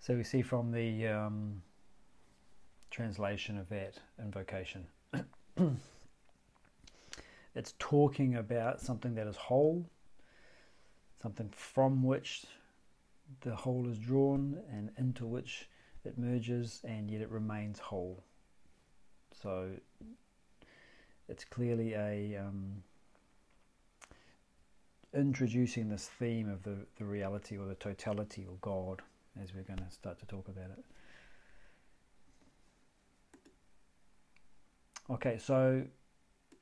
So we see from the translation of that invocation, it's talking about something that is whole, something from which the whole is drawn and into which it merges, and yet it remains whole. So it's clearly a introducing this theme of the reality or the totality or God, as we're going to start to talk about it. Okay, so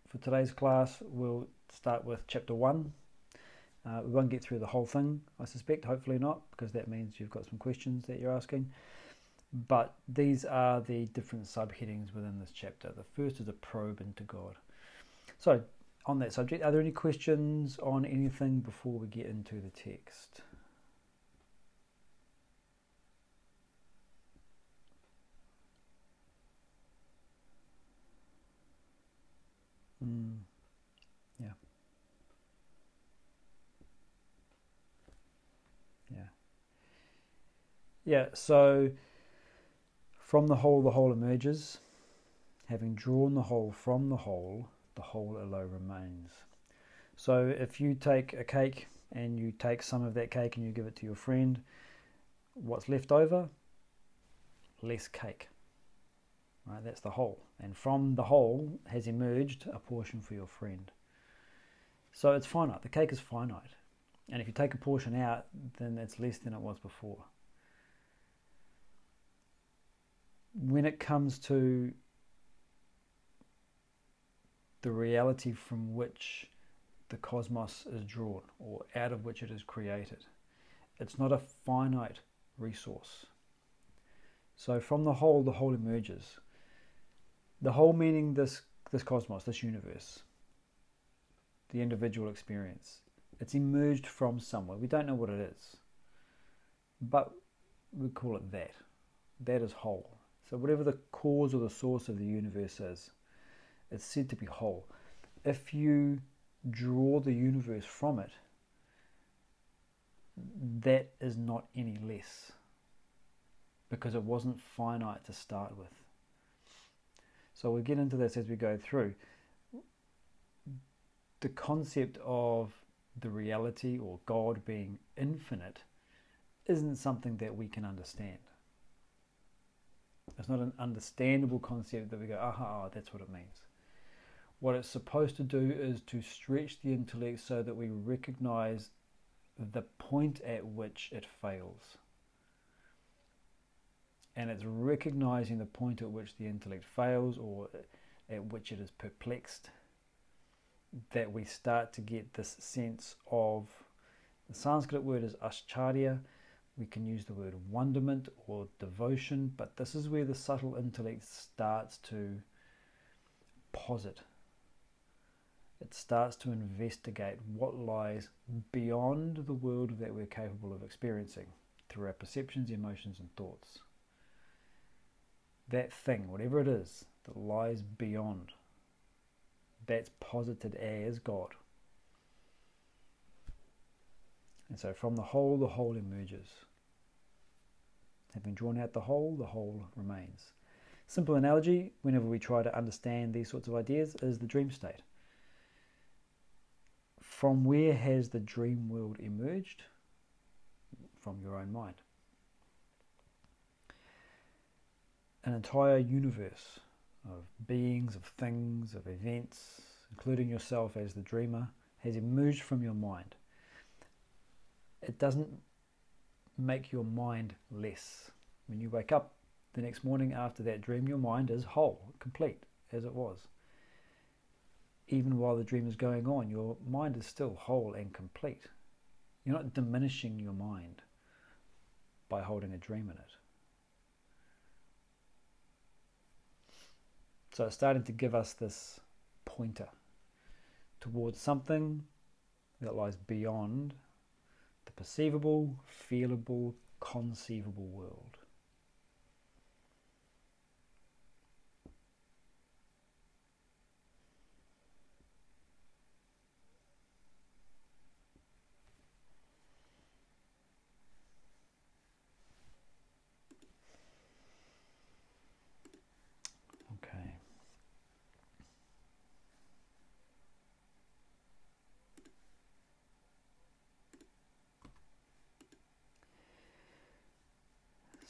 for today's class, we'll start with Chapter 1. We won't get through the whole thing, I suspect, hopefully not, because that means you've got some questions that you're asking. But these are the different subheadings within this chapter. The first is a probe into God. So, on that subject, are there any questions on anything before we get into the text? Yeah. Yeah, so from the whole emerges. Having drawn the whole from the whole alone remains. So if you take a cake and you take some of that cake and you give it to your friend, what's left over? Less cake. Right, that's the whole. And from the whole has emerged a portion for your friend. So it's finite. The cake is finite. And if you take a portion out, then it's less than it was before. When it comes to the reality from which the cosmos is drawn, or out of which it is created, it's not a finite resource. So from the whole emerges. The whole meaning this cosmos, this universe, the individual experience. It's emerged from somewhere. We don't know what it is, but we call it that. That is whole. So whatever the cause or the source of the universe is, it's said to be whole. If you draw the universe from it, that is not any less, because it wasn't finite to start with. So we'll get into this as we go through. The concept of the reality or God being infinite isn't something that we can understand. It's not an understandable concept that we go, aha, that's what it means. What it's supposed to do is to stretch the intellect so that we recognize the point at which it fails. And it's recognizing the point at which the intellect fails, or at which it is perplexed, that we start to get this sense of, the Sanskrit word is ascharya. We can use the word wonderment or devotion, but this is where the subtle intellect starts to posit. It starts to investigate what lies beyond the world that we're capable of experiencing through our perceptions, emotions, and thoughts. That thing, whatever it is, that lies beyond, that's posited as God. And so from the whole emerges. Having drawn out the whole remains. Simple analogy, whenever we try to understand these sorts of ideas, is the dream state. From where has the dream world emerged? From your own mind. An entire universe of beings, of things, of events, including yourself as the dreamer, has emerged from your mind. It doesn't make your mind less. When you wake up the next morning after that dream, your mind is whole, complete, as it was. Even while the dream is going on, your mind is still whole and complete. You're not diminishing your mind by holding a dream in it. So it's starting to give us this pointer towards something that lies beyond the perceivable, feelable, conceivable world.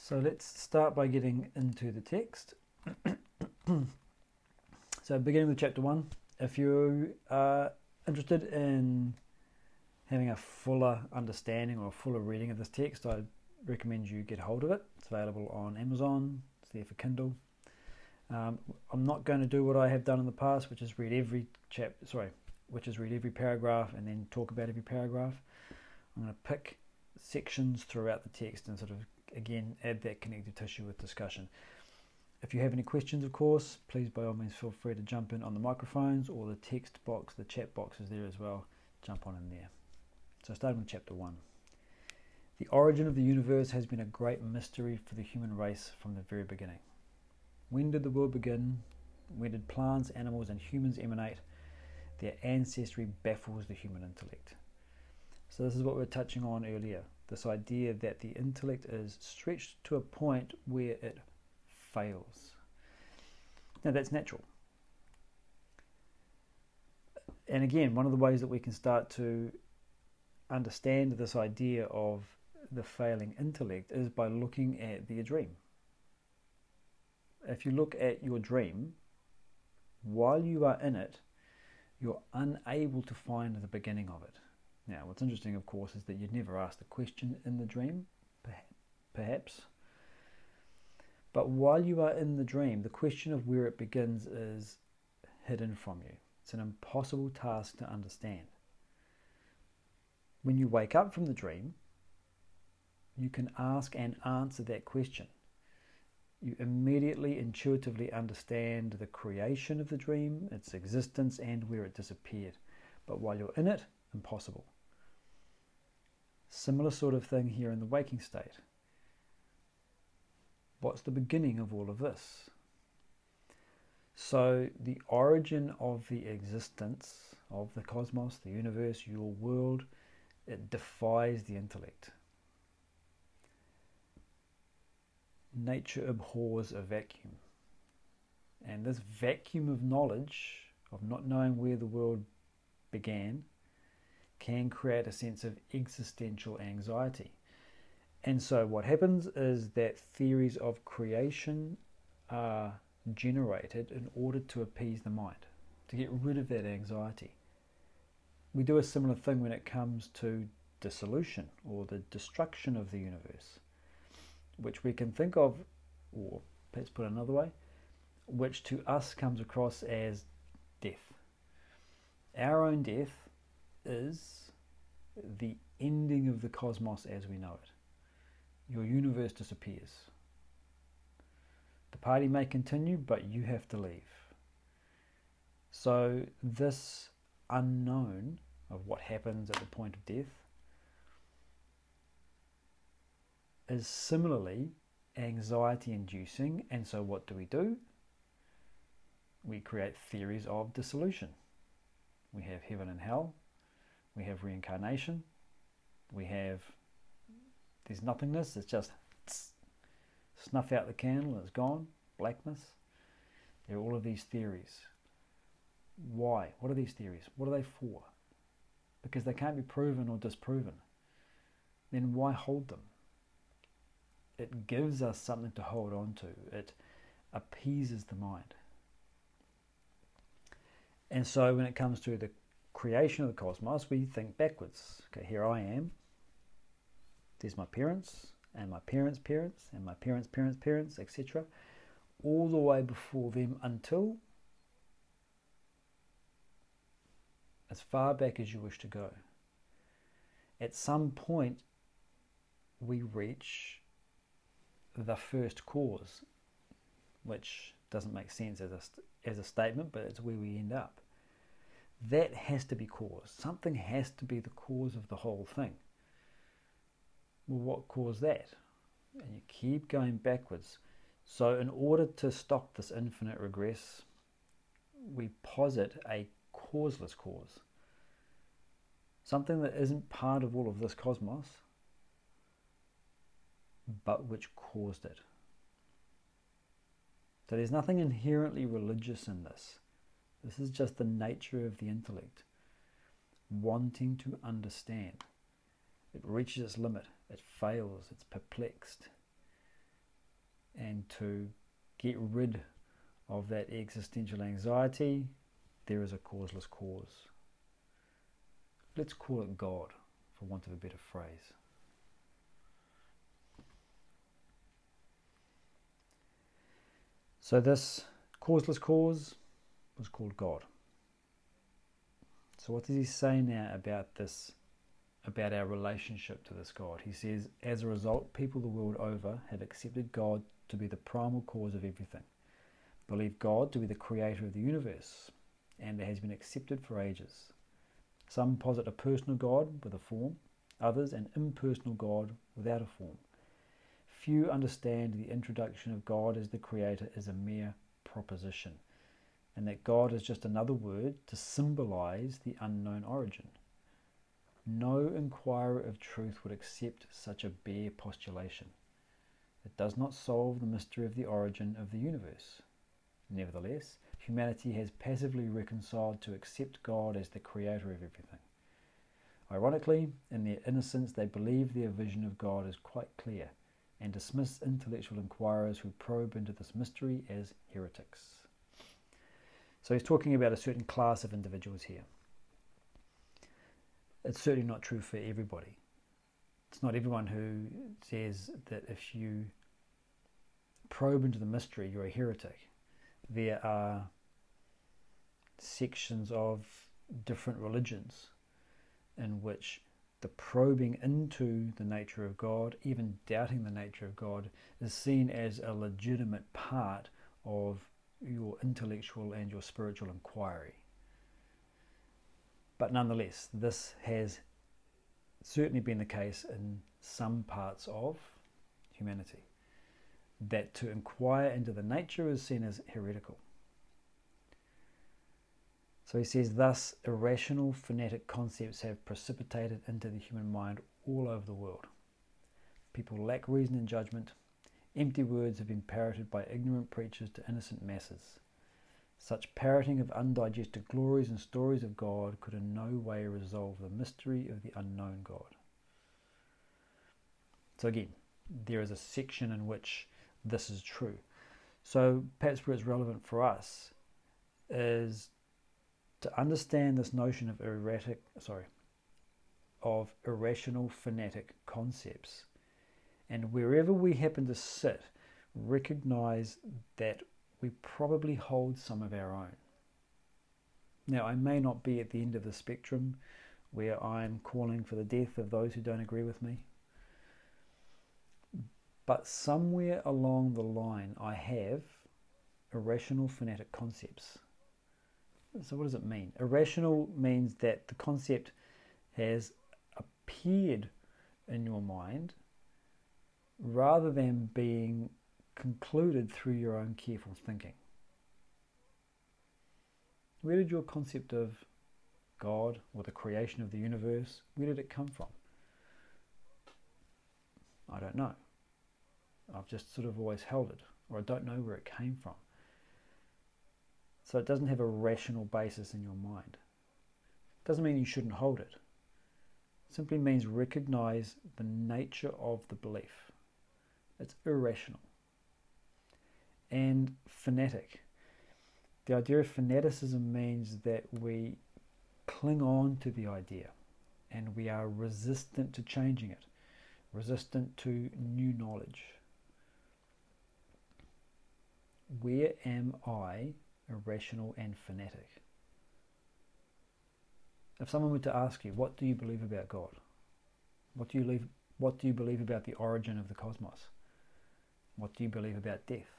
So let's start by getting into the text. So beginning with chapter 1, if you are interested in having a fuller understanding or a fuller reading of this text, I recommend you get hold of it. It's available on Amazon, it's there for Kindle. I'm not going to do what I have done in the past, which is read every paragraph and then talk about every paragraph. I'm going to pick sections throughout the text and sort of, again, add that connective tissue with discussion. If you have any questions, of course, please by all means feel free to jump in on the microphones or the text box, the chat box is there as well. Jump on in there. So starting with chapter 1. The origin of the universe has been a great mystery for the human race from the very beginning. When did the world begin? Where did plants, animals and humans emanate? Their ancestry baffles the human intellect. So this is what we were touching on earlier. This idea that the intellect is stretched to a point where it fails. Now that's natural. And again, one of the ways that we can start to understand this idea of the failing intellect is by looking at your dream. If you look at your dream, while you are in it, you're unable to find the beginning of it. Now, what's interesting, of course, is that you'd never ask the question in the dream, perhaps. But while you are in the dream, the question of where it begins is hidden from you. It's an impossible task to understand. When you wake up from the dream, you can ask and answer that question. You immediately, intuitively understand the creation of the dream, its existence, and where it disappeared. But while you're in it, impossible. Similar sort of thing here in the waking state. What's the beginning of all of this? So the origin of the existence of the cosmos, the universe, your world, it defies the intellect. Nature abhors a vacuum. And this vacuum of knowledge, of not knowing where the world began, can create a sense of existential anxiety. And so what happens is that theories of creation are generated in order to appease the mind, to get rid of that anxiety. We do a similar thing when it comes to dissolution or the destruction of the universe, which we can think of, or perhaps put another way, which to us comes across as death. Our own death is the ending of the cosmos as we know it. Your universe disappears. The party may continue, but you have to leave. So this unknown of what happens at the point of death is similarly anxiety inducing, and so what do? We create theories of dissolution. We have heaven and hell, we have reincarnation, there's nothingness, it's just snuff out the candle and it's gone, blackness. There are all of these theories. Why? What are these theories? What are they for? Because they can't be proven or disproven. Then why hold them? It gives us something to hold on to. It appeases the mind. And so when it comes to the creation of the cosmos, we think backwards. Okay, here I am. There's my parents, and my parents' parents, and my parents' parents' parents, etc. All the way before them until as far back as you wish to go. At some point, we reach the first cause, which doesn't make sense as a statement, but it's where we end up. That has to be cause. Something has to be the cause of the whole thing. Well, what caused that? And you keep going backwards. So in order to stop this infinite regress, we posit a causeless cause. Something that isn't part of all of this cosmos, but which caused it. So there's nothing inherently religious in this. This is just the nature of the intellect, wanting to understand. It reaches its limit, it fails, it's perplexed. and to get rid of that existential anxiety, there is a causeless cause. Let's call it God, for want of a better phrase. So this causeless cause was called God. So what does he say now about this, about our relationship to this God? He says, as a result, people the world over have accepted God to be the primal cause of everything, believe God to be the creator of the universe, and it has been accepted for ages. Some posit a personal God with a form, others an impersonal God without a form. Few understand the introduction of God as the creator is a mere proposition, and that God is just another word to symbolize the unknown origin. No inquirer of truth would accept such a bare postulation. It does not solve the mystery of the origin of the universe. Nevertheless, humanity has passively reconciled to accept God as the creator of everything. Ironically, in their innocence, they believe their vision of God is quite clear and dismiss intellectual inquirers who probe into this mystery as heretics. So he's talking about a certain class of individuals here. It's certainly not true for everybody. It's not everyone who says that if you probe into the mystery, you're a heretic. There are sections of different religions in which the probing into the nature of God, even doubting the nature of God, is seen as a legitimate part of your intellectual and your spiritual inquiry. But nonetheless, this has certainly been the case in some parts of humanity, that to inquire into the nature is seen as heretical. So he says, thus irrational phonetic concepts have precipitated into the human mind all over the world. People lack reason and judgment. Empty words have been parroted by ignorant preachers to innocent masses. Such parroting of undigested glories and stories of God could in no way resolve the mystery of the unknown God. So again, there is a section in which this is true. So perhaps where it's relevant for us is to understand this notion of irrational phonetic concepts, and wherever we happen to sit, recognize that we probably hold some of our own. Now, I may not be at the end of the spectrum where I'm calling for the death of those who don't agree with me, but somewhere along the line I have irrational phonetic concepts. So what does it mean? Irrational means that the concept has appeared in your mind rather than being concluded through your own careful thinking. Where did your concept of God or the creation of the universe, where did it come from? I don't know. I've just sort of always held it, or I don't know where it came from. So it doesn't have a rational basis in your mind. It doesn't mean you shouldn't hold it. It simply means recognize the nature of the belief. It's irrational. And phonetic. The idea of fanaticism means that we cling on to the idea and we are resistant to changing it, resistant to new knowledge. Where am I irrational and fanatic? If someone were to ask you, what do you believe about God? What do you believe about the origin of the cosmos? What do you believe about death?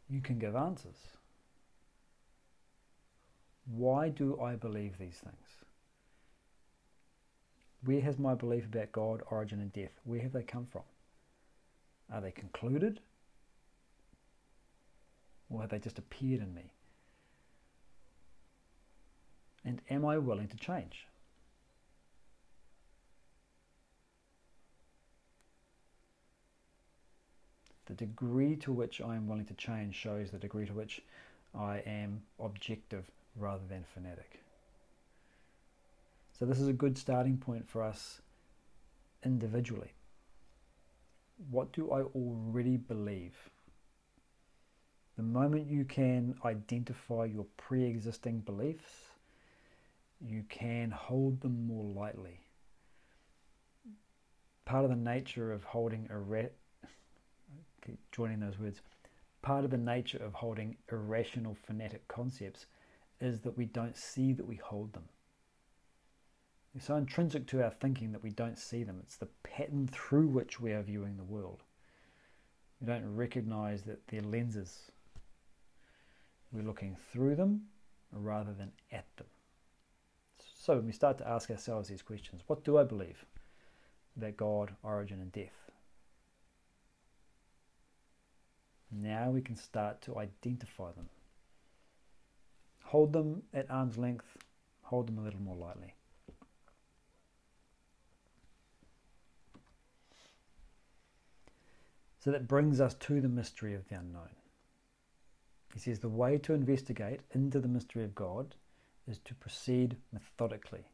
You can give answers. Why do I believe these things? Where has my belief about God, origin and death, where have they come from? Are they concluded? Or have they just appeared in me? And am I willing to change? The degree to which I am willing to change shows the degree to which I am objective rather than fanatic. So this is a good starting point for us individually. what do I already believe? The moment you can identify your pre-existing beliefs, you can hold them more lightly. Part of the nature of holding keep joining those words. Part of the nature of holding irrational phonetic concepts is that we don't see that we hold them. They're so intrinsic to our thinking that we don't see them. It's the pattern through which we are viewing the world. We don't recognize that they're lenses. We're looking through them rather than at them. So when we start to ask ourselves these questions, what do I believe about God, origin and death? Now we can start to identify them. Hold them at arm's length, hold them a little more lightly. So that brings us to the mystery of the unknown. He says the way to investigate into the mystery of God is to proceed methodically,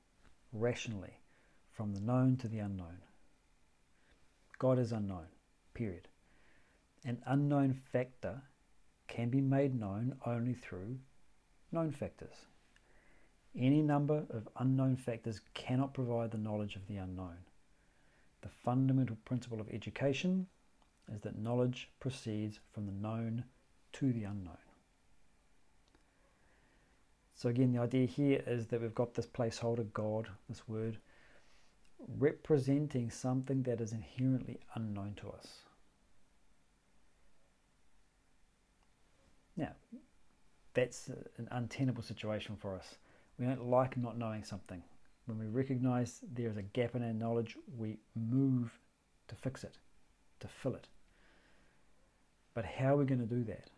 rationally, from the known to the unknown. God is unknown, period. An unknown factor can be made known only through known factors. Any number of unknown factors cannot provide the knowledge of the unknown. The fundamental principle of education is that knowledge proceeds from the known to the unknown. So again, the idea here is that we've got this placeholder, God, this word, representing something that is inherently unknown to us. Now, that's an untenable situation for us. We don't like not knowing something. When we recognize there is a gap in our knowledge, we move to fix it, to fill it. But how are we going to do that?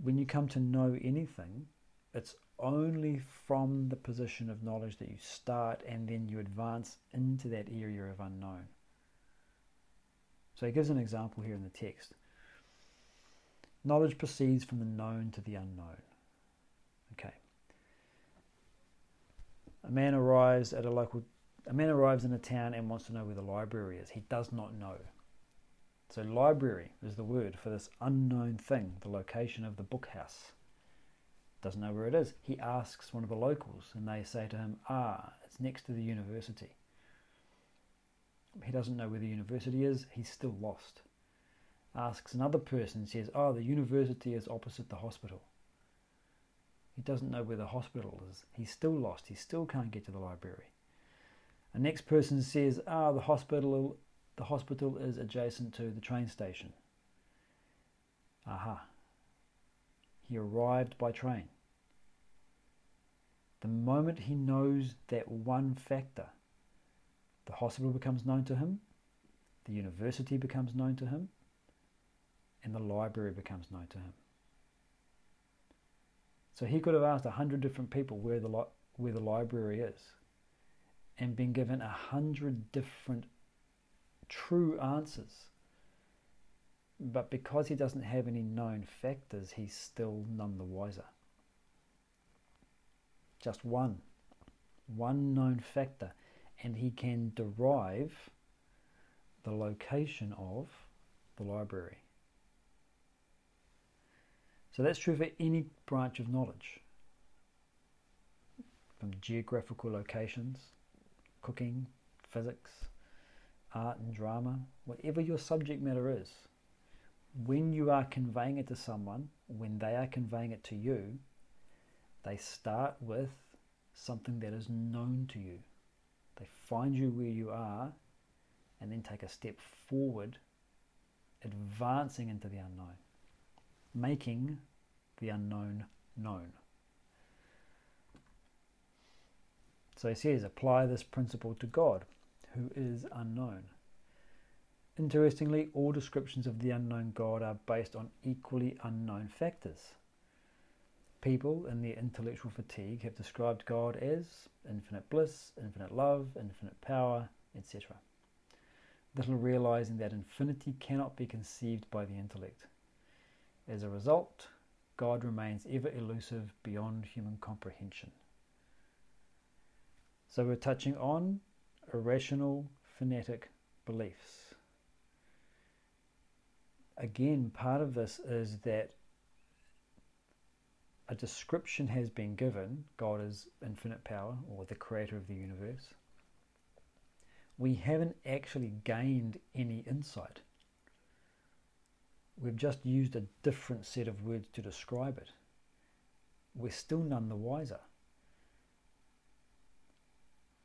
When you come to know anything, it's only from the position of knowledge that you start, and then you advance into that area of unknown. So he gives an example here in the text. Knowledge proceeds from the known to the unknown. Okay. A man arrives in a town and wants to know where the library is. He does not know. So library is the word for this unknown thing, the location of the book house. Doesn't know where it is. He asks one of the locals and they say to him, it's next to the university. He doesn't know where the university is. He's still lost. Asks another person, says, the university is opposite the hospital. He doesn't know where the hospital is. He's still lost. He still can't get to the library. The next person says, the hospital is adjacent to the train station. He arrived by train. The moment he knows that one factor, the hospital becomes known to him, the university becomes known to him, and the library becomes known to him. So he could have asked 100 different people where the library is and been given 100 different true answers. But because he doesn't have any known factors, he's still none the wiser. Just one known factor, and he can derive the location of the library. So that's true for any branch of knowledge, from geographical locations, cooking, physics, art and drama, whatever your subject matter is. When you are conveying it to someone, when they are conveying it to you, they start with something that is known to you. They find you where you are and then take a step forward, advancing into the unknown, making the unknown known. So he says, apply this principle to God, who is unknown. Interestingly, all descriptions of the unknown God are based on equally unknown factors. People in their intellectual fatigue have described God as infinite bliss, infinite love, infinite power, etc. Little realizing that infinity cannot be conceived by the intellect. As a result, God remains ever elusive beyond human comprehension. So we're touching on irrational, phonetic beliefs. Again, part of this is that a description has been given. God is infinite power, or the creator of the universe. We haven't actually gained any insight. We've just used a different set of words to describe it. We're still none the wiser.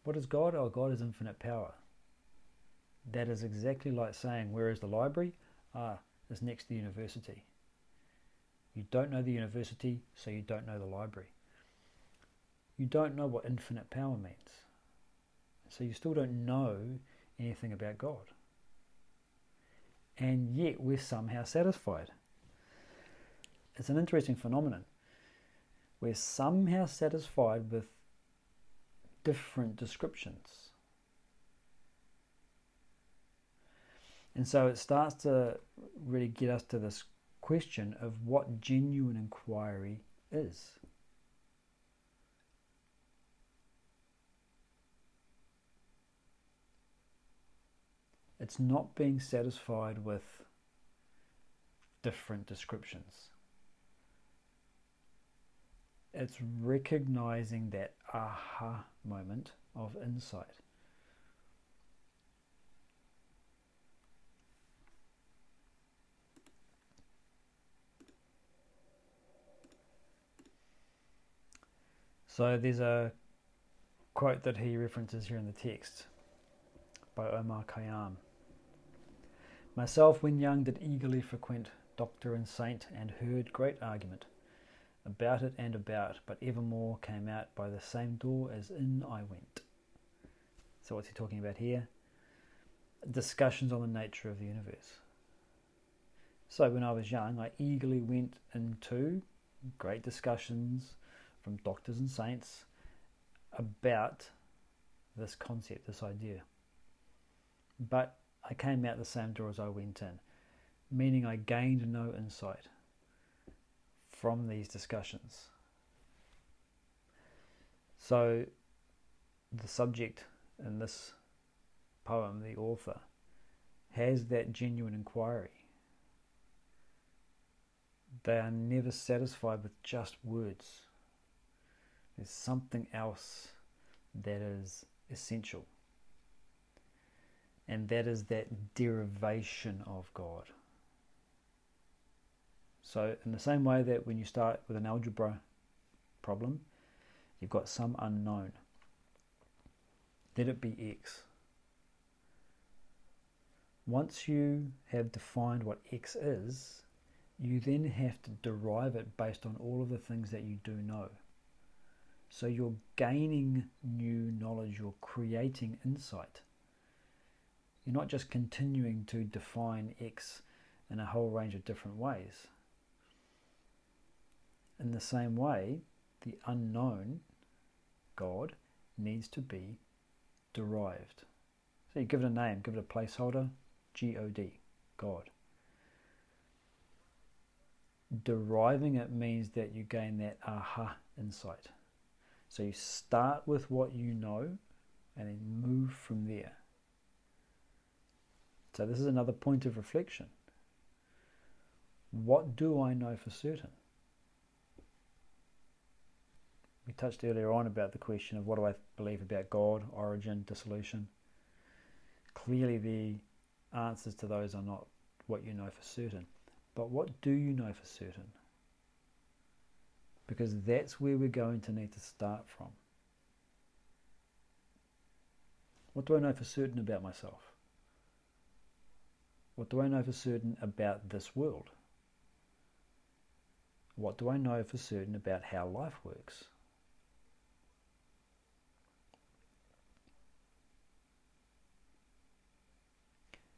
What is God? Oh, God is infinite power. That is exactly like saying, where is the library? It's next to the university. You don't know the university, so you don't know the library. You don't know what infinite power means. So you still don't know anything about God. And yet we're somehow satisfied. It's an interesting phenomenon. We're somehow satisfied with different descriptions. And so it starts to really get us to this question of what genuine inquiry is. It's not being satisfied with different descriptions. It's recognizing that aha moment of insight. So there's a quote that he references here in the text by Omar Khayyam. Myself, when young, did eagerly frequent doctor and saint, and heard great argument about it and about, but evermore came out by the same door as in I went. So what's he talking about here? Discussions on the nature of the universe. So when I was young, I eagerly went into great discussions from doctors and saints about this concept, this idea. But I came out the same door as I went in, meaning I gained no insight from these discussions. So the subject in this poem, the author, has that genuine inquiry. They are never satisfied with just words. There's something else that is essential. And that is that derivation of God. So in the same way that when you start with an algebra problem, you've got some unknown. Let it be x. Once you have defined what x is, you then have to derive it based on all of the things that you do know. So you're gaining new knowledge, you're creating insight. You're not just continuing to define x in a whole range of different ways. In the same way, the unknown, God, needs to be derived. So you give it a name, give it a placeholder, G-O-D, God. Deriving it means that you gain that aha insight. So you start with what you know and then move from there. So this is another point of reflection. What do I know for certain? We touched earlier on about the question of what do I believe about God, origin, dissolution. Clearly the answers to those are not what you know for certain. But what do you know for certain? Because that's where we're going to need to start from. What do I know for certain about myself? What do I know for certain about this world? What do I know for certain about how life works?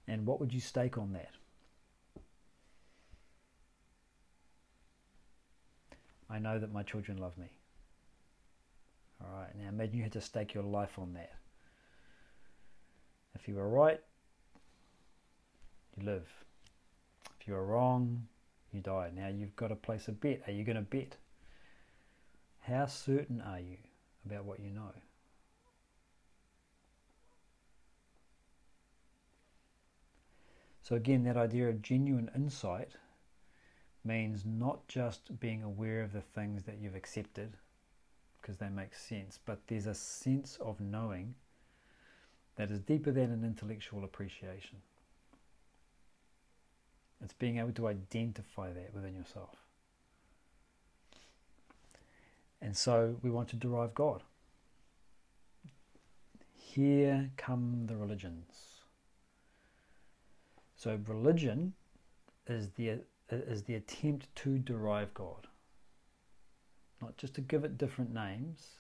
And what would you stake on that? I know that my children love me. All right, now imagine you had to stake your life on that. If you were right, you live. If you were wrong, you die. Now you've got to place a bet. Are you going to bet? How certain are you about what you know? So again, that idea of genuine insight means not just being aware of the things that you've accepted because they make sense, but there's a sense of knowing that is deeper than an intellectual appreciation. It's being able to identify that within yourself. And so we want to derive God. Here come the religions. So religion is the attempt to derive God. Not just to give it different names,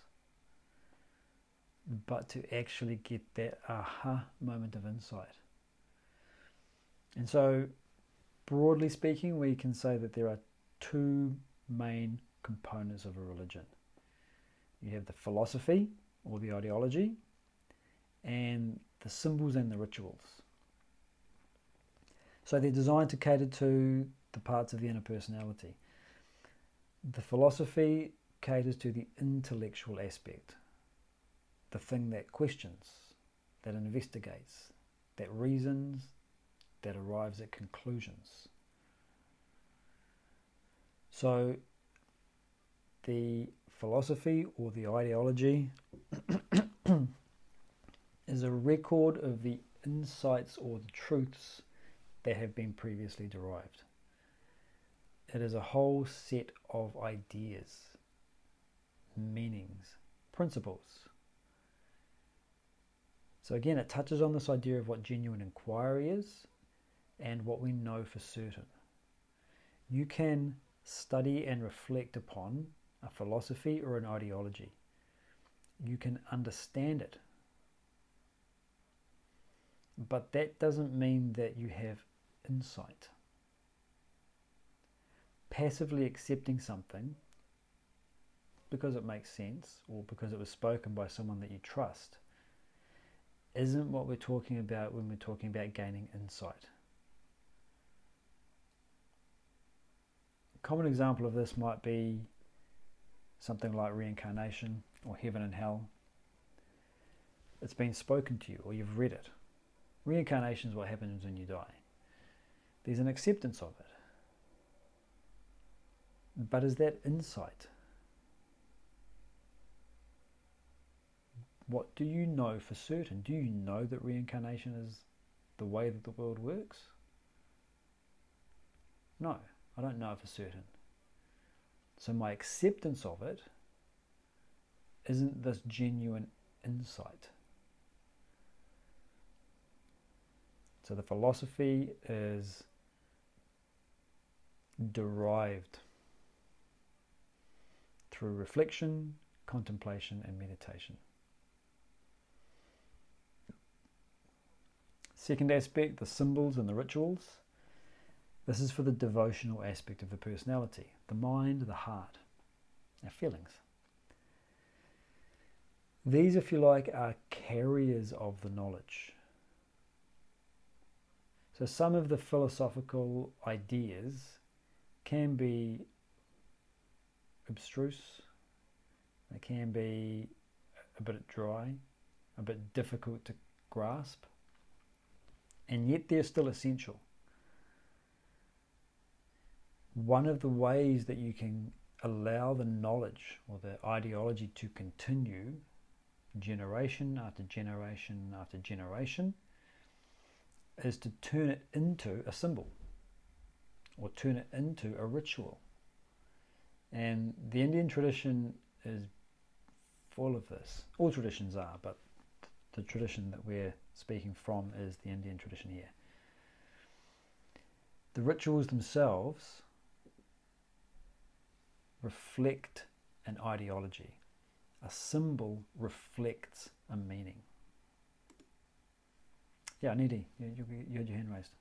but to actually get that aha moment of insight. And so, broadly speaking, we can say that there are two main components of a religion. You have the philosophy or the ideology, and the symbols and the rituals. So they're designed to cater to the parts of the inner personality. The philosophy caters to the intellectual aspect, the thing that questions, that investigates, that reasons, that arrives at conclusions. So the philosophy or the ideology is a record of the insights or the truths that have been previously derived. It is a whole set of ideas, meanings, principles. So again, it touches on this idea of what genuine inquiry is and what we know for certain. You can study and reflect upon a philosophy or an ideology. You can understand it. But that doesn't mean that you have insight. Passively accepting something because it makes sense or because it was spoken by someone that you trust isn't what we're talking about when we're talking about gaining insight. A common example of this might be something like reincarnation or heaven and hell. It's been spoken to you or you've read it. Reincarnation is what happens when you die. There's an acceptance of it. But is that insight? What do you know for certain? Do you know that reincarnation is the way that the world works? No, I don't know for certain. So my acceptance of it isn't this genuine insight. So the philosophy is derived through reflection, contemplation, and meditation. Second aspect, the symbols and the rituals. This is for the devotional aspect of the personality, the mind, the heart, our feelings. These, if you like, are carriers of the knowledge. So some of the philosophical ideas can be abstruse, they can be a bit dry, a bit difficult to grasp, and yet they're still essential. One of the ways that you can allow the knowledge or the ideology to continue generation after generation after generation is to turn it into a symbol or turn it into a ritual. And the Indian tradition is full of this. All traditions are, but the tradition that we're speaking from is the Indian tradition here. The rituals themselves reflect an ideology. A symbol reflects a meaning. Yeah, Nidhi, you had your hand raised.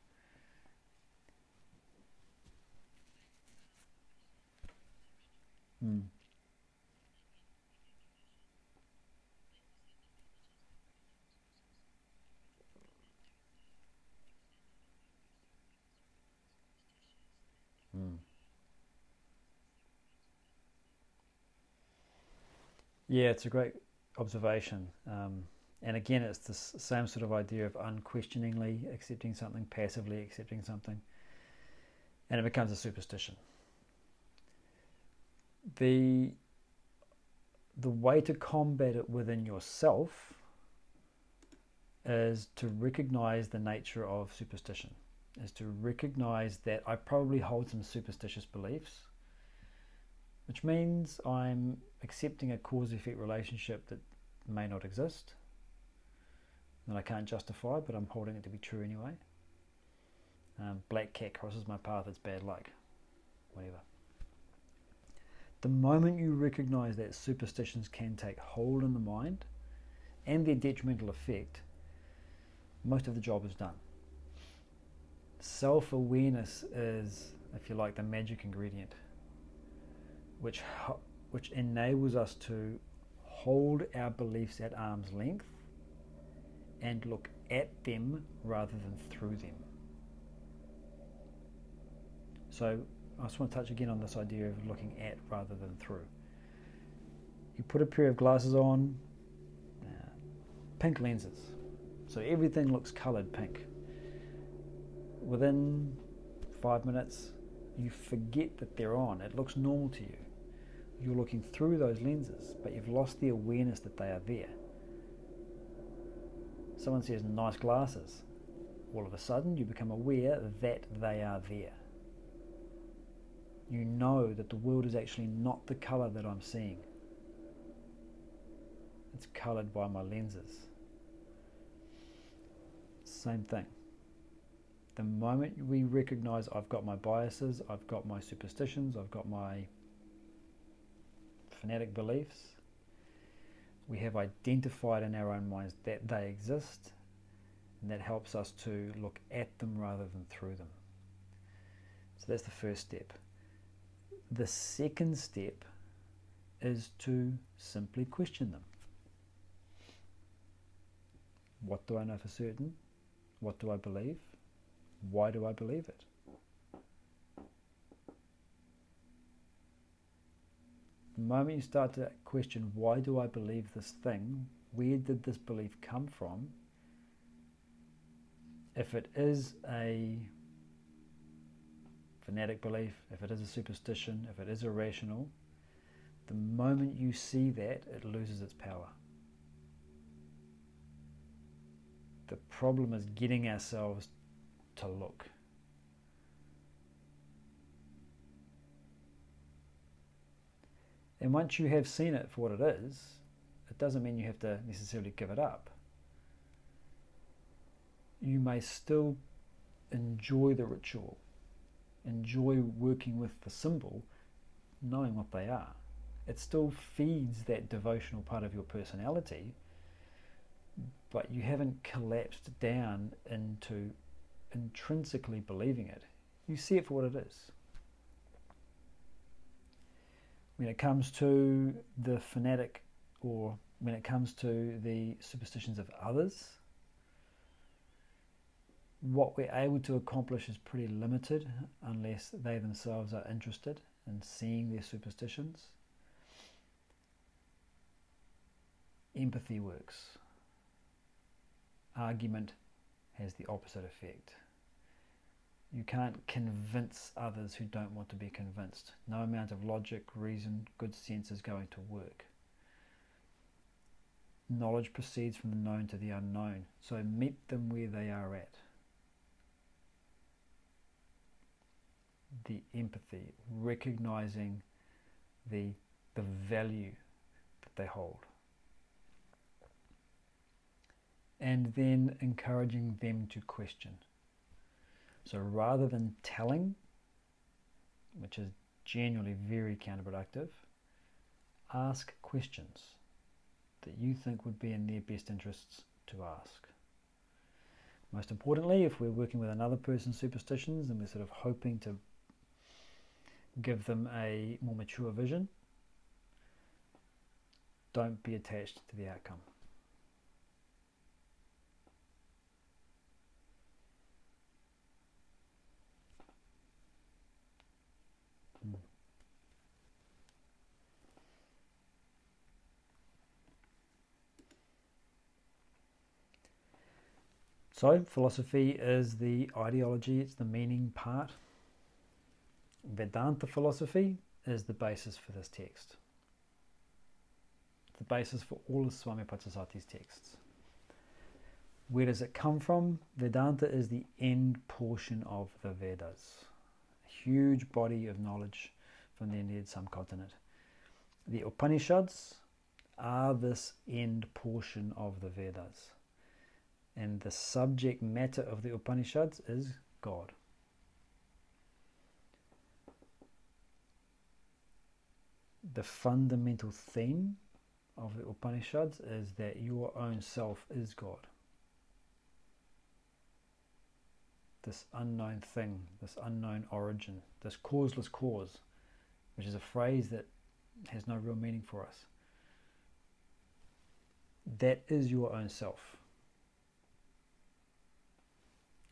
Yeah, it's a great observation. And again, it's the same sort of idea of unquestioningly accepting something, passively accepting something, and it becomes a superstition. The way to combat it within yourself is to recognize the nature of superstition, is to recognize that I probably hold some superstitious beliefs, which means I'm accepting a cause-effect relationship that may not exist, that I can't justify, but I'm holding it to be true anyway. Black cat crosses my path, it's bad luck, whatever. The moment you recognize that superstitions can take hold in the mind and their detrimental effect, most of the job is done. Self-awareness is, if you like, the magic ingredient, which enables us to hold our beliefs at arm's length and look at them rather than through them. So I just want to touch again on this idea of looking at rather than through. You put a pair of glasses on, pink lenses, so everything looks coloured pink. Within 5 minutes, you forget that they're on. It looks normal to you. You're looking through those lenses, but you've lost the awareness that they are there. Someone says, nice glasses. All of a sudden, you become aware that they are there. You know that the world is actually not the colour that I'm seeing. It's coloured by my lenses. Same thing. The moment we recognise I've got my biases, I've got my superstitions, I've got my fanatic beliefs, we have identified in our own minds that they exist, and that helps us to look at them rather than through them. So that's the first step. The second step is to simply question them. What do I know for certain? What do I believe? Why do I believe it? The moment you start to question, why do I believe this thing? Where did this belief come from? If it is a fanatic belief, if it is a superstition, if it is irrational, the moment you see that, it loses its power. The problem is getting ourselves to look. And once you have seen it for what it is, it doesn't mean you have to necessarily give it up. You may still enjoy the ritual, enjoy working with the symbol, knowing what they are. It still feeds that devotional part of your personality, but you haven't collapsed down into intrinsically believing it. You see it for what it is. When it comes to the fanatic, or when it comes to the superstitions of others, what we're able to accomplish is pretty limited unless they themselves are interested in seeing their superstitions. Empathy works. Argument has the opposite effect. You can't convince others who don't want to be convinced. No amount of logic, reason, good sense is going to work. Knowledge proceeds from the known to the unknown, so meet them where they are at. The empathy, recognizing the value that they hold. And then encouraging them to question. So rather than telling, which is generally very counterproductive, ask questions that you think would be in their best interests to ask. Most importantly, if we're working with another person's superstitions and we're sort of hoping to give them a more mature vision, don't be attached to the outcome. So philosophy is the ideology, it's the meaning part. Vedanta philosophy is the basis for this text. The basis for all of Swami Parthasarathy's texts. Where does it come from? Vedanta is the end portion of the Vedas. A huge body of knowledge from the Indian subcontinent. The Upanishads are this end portion of the Vedas. And the subject matter of the Upanishads is God. The fundamental theme of the Upanishads is that your own self is God. This unknown thing, this unknown origin, this causeless cause, which is a phrase that has no real meaning for us. That is your own self.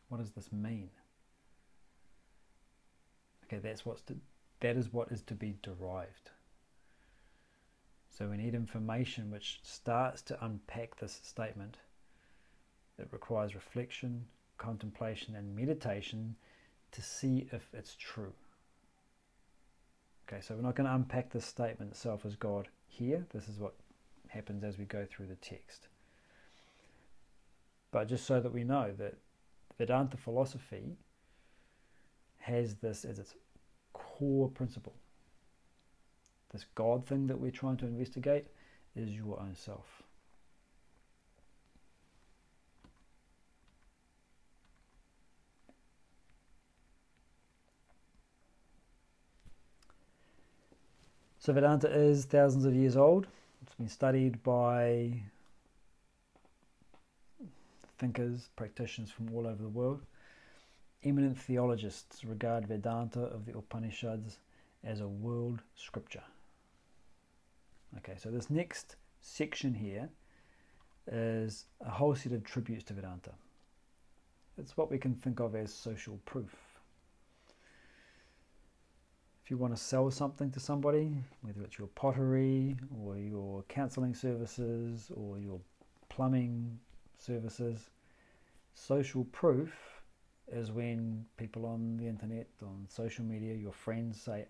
What does this mean? Okay, that is what is to be derived. So we need information which starts to unpack this statement. It requires reflection, contemplation and meditation to see if it's true. Okay, so we're not going to unpack this statement itself as God here. This is what happens as we go through the text. But just so that we know that Vedanta philosophy has this as its core principle. This God thing that we're trying to investigate is your own self. So Vedanta is thousands of years old. It's been studied by thinkers, practitioners from all over the world. Eminent theologians regard Vedanta of the Upanishads as a world scripture. Okay, so this next section here is a whole set of tributes to Vedanta. It's what we can think of as social proof. If you want to sell something to somebody, whether it's your pottery or your counselling services or your plumbing services, social proof is when people on the internet, on social media, your friends say,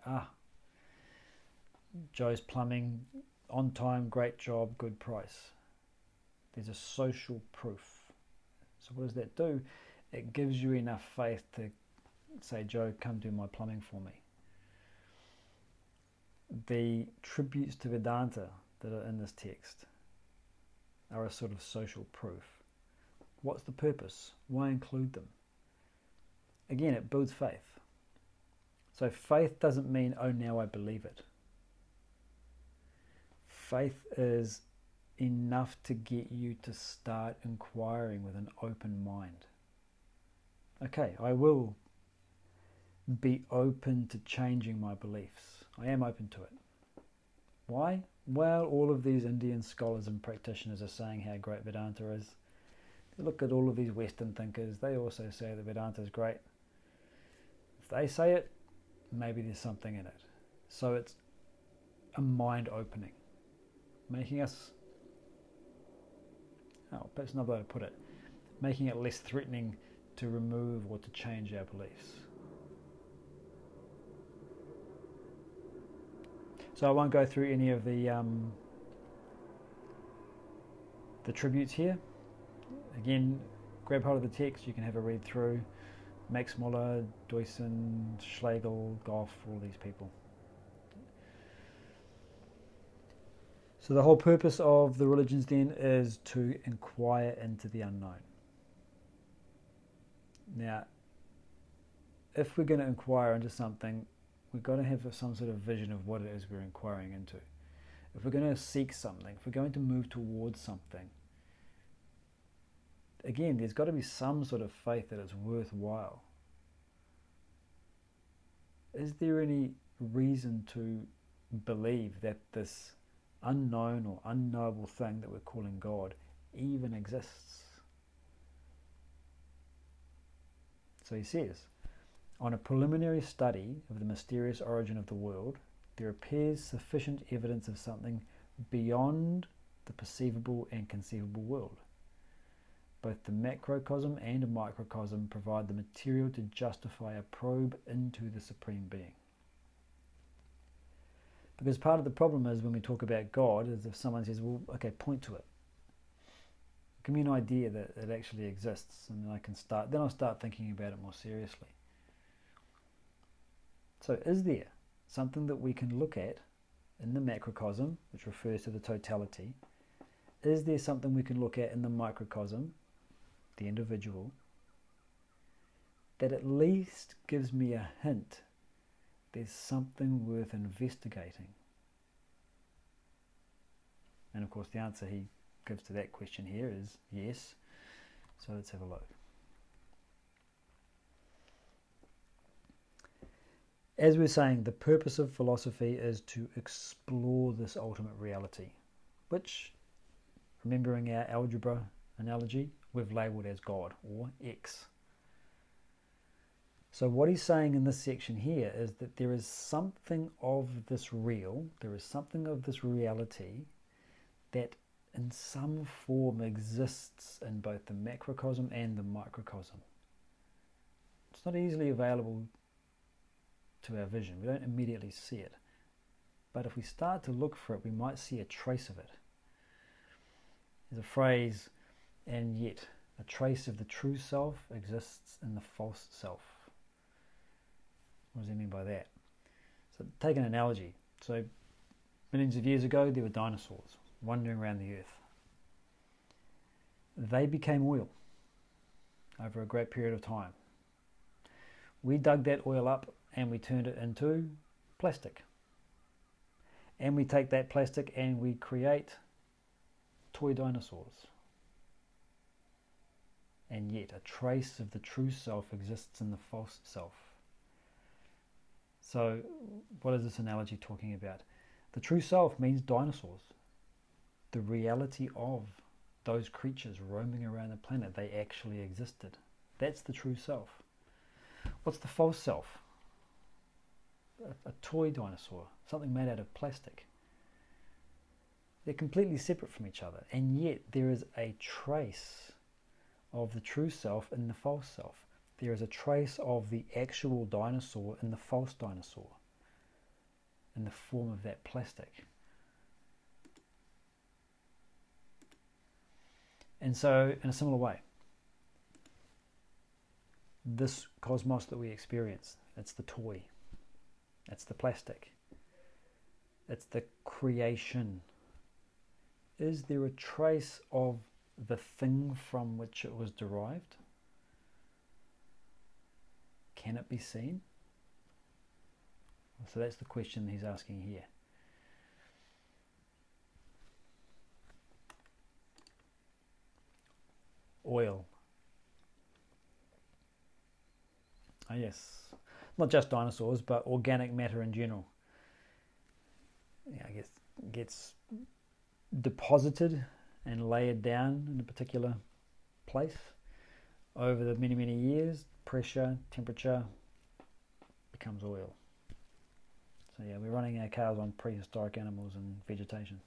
Joe's plumbing, on time, great job, good price. There's a social proof. So what does that do? It gives you enough faith to say, Joe, come do my plumbing for me. The tributes to Vedanta that are in this text are a sort of social proof. What's the purpose? Why include them? Again, it builds faith. So faith doesn't mean, oh, now I believe it. Faith is enough to get you to start inquiring with an open mind. Okay, I will be open to changing my beliefs. I am open to it. Why? Well, all of these Indian scholars and practitioners are saying how great Vedanta is. Look at all of these Western thinkers. They also say that Vedanta is great. If they say it, maybe there's something in it. So it's a mind opening, making us, perhaps another way to put it, making it less threatening to remove or to change our beliefs. So I won't go through any of the tributes here. Again, grab hold of the text, you can have a read through. Max Muller, Duysen, Schlegel, Goff, all these people. So the whole purpose of the religions then is to inquire into the unknown. Now, if we're going to inquire into something, we've got to have some sort of vision of what it is we're inquiring into. If we're going to seek something, if we're going to move towards something, again, there's got to be some sort of faith that it's worthwhile. Is there any reason to believe that this unknown or unknowable thing that we're calling God even exists? So he says, on a preliminary study of the mysterious origin of the world, there appears sufficient evidence of something beyond the perceivable and conceivable world. both the macrocosm and microcosm provide the material to justify a probe into the Supreme Being. Because part of the problem is when we talk about God is if someone says, well, okay, point to it. Give me an idea that it actually exists, and then I'll start thinking about it more seriously. So is there something that we can look at in the macrocosm, which refers to the totality? Is there something we can look at in the microcosm, the individual, that at least gives me a hint there's something worth investigating? And of course the answer he gives to that question here is yes. So let's have a look. As we're saying, the purpose of philosophy is to explore this ultimate reality, which, remembering our algebra analogy, we've labelled as God, or X. So what he's saying in this section here is that there is something of this real, there is something of this reality that in some form exists in both the macrocosm and the microcosm. It's not easily available to our vision. We don't immediately see it. But if we start to look for it, we might see a trace of it. There's a phrase, and yet a trace of the true self exists in the false self. What does he mean by that? So take an analogy. So millions of years ago there were dinosaurs wandering around the earth. They became oil over a great period of time. We dug that oil up and we turned it into plastic. And we take that plastic and we create toy dinosaurs. And yet a trace of the true self exists in the false self. So what is this analogy talking about? The true self means dinosaurs. The reality of those creatures roaming around the planet, they actually existed. That's the true self. What's the false self? A toy dinosaur, something made out of plastic. They're completely separate from each other, and yet there is a trace of the true self in the false self. There is a trace of the actual dinosaur in the false dinosaur, in the form of that plastic. And so, in a similar way, this cosmos that we experience, it's the toy, it's the plastic, it's the creation. Is there a trace of the thing from which it was derived? Can it be seen? So that's the question he's asking here. Oil. Oh yes, not just dinosaurs, but organic matter in general. I guess gets deposited and layered down in a particular place over the many, many years. Pressure, temperature, becomes oil. So yeah, we're running our cars on prehistoric animals and vegetation.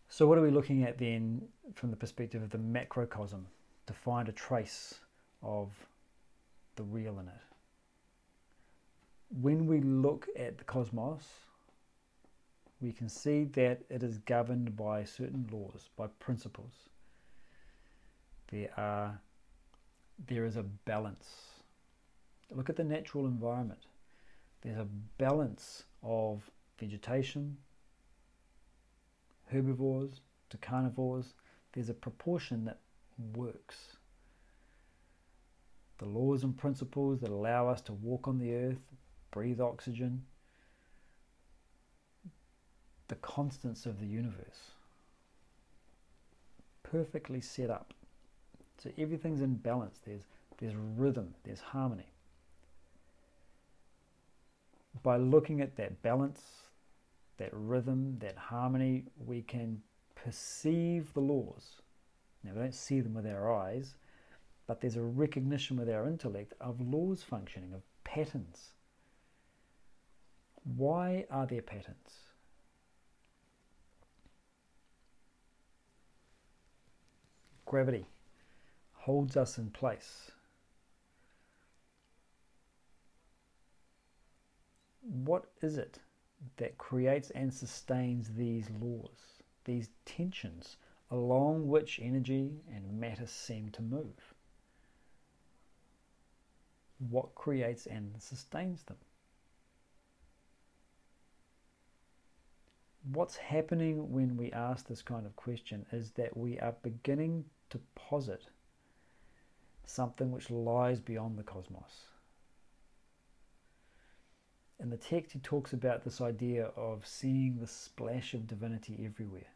So what are we looking at then from the perspective of the macrocosm to find a trace of the real in it? When we look at the cosmos, we can see that it is governed by certain laws, by principles. There is a balance. Look at the natural environment. There's a balance of vegetation, herbivores to carnivores. There's a proportion that works. The laws and principles that allow us to walk on the earth, breathe oxygen, the constants of the universe, perfectly set up. So everything's in balance. There's rhythm, there's harmony. By looking at that balance, that rhythm, that harmony, we can perceive the laws. Now we don't see them with our eyes, but there's a recognition with our intellect of laws functioning, of patterns. Why are there patterns? gravity holds us in place. What is it that creates and sustains these laws, these tensions along which energy and matter seem to move? What creates and sustains them? What's happening when we ask this kind of question is that we are beginning to posit something which lies beyond the cosmos. In the text, he talks about this idea of seeing the splash of divinity everywhere.